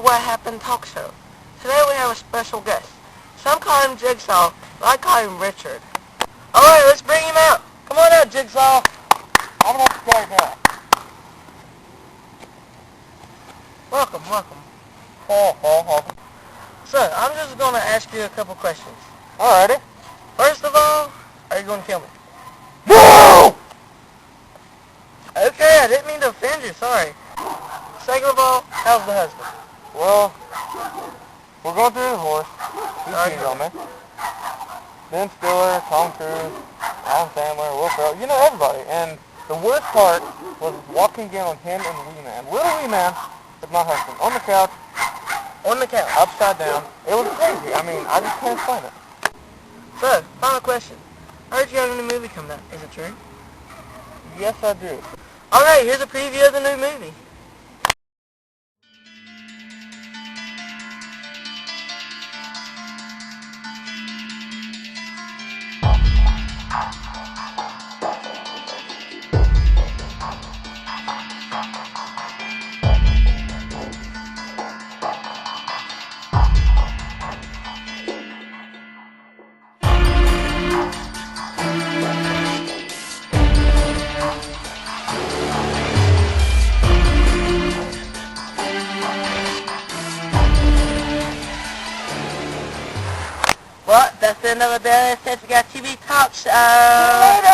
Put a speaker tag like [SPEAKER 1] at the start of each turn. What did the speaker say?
[SPEAKER 1] What Happened talk show. Today we have a special guest. Some call him Jigsaw, but I call him Richard. Alright, let's bring him out. Come on out, Jigsaw.
[SPEAKER 2] I'm going to have to go now.
[SPEAKER 1] Welcome, welcome.
[SPEAKER 2] Oh.
[SPEAKER 1] So, I'm just going to ask you a couple questions.
[SPEAKER 2] Alrighty.
[SPEAKER 1] First of all, are you going to kill me?
[SPEAKER 2] No!
[SPEAKER 1] Okay, I didn't mean to offend you, sorry. Second of all, how's the husband?
[SPEAKER 2] Well, we're going through the divorce. He
[SPEAKER 1] Alright.
[SPEAKER 2] cheated on me. Ben Stiller, Tom Cruise, Alan Sandler, Will Ferrell, you know everybody. And the worst part was walking in on him and Wee Man. Little Wee Man is my husband. On the couch.
[SPEAKER 1] On the couch.
[SPEAKER 2] Upside down. It was crazy. I mean, I just can't explain it.
[SPEAKER 1] So, final question. I heard you have a new movie coming out. Is it true?
[SPEAKER 2] Yes, I do.
[SPEAKER 1] Alright, here's a preview of the new movie. Well, that's another Badass TV Talk Show.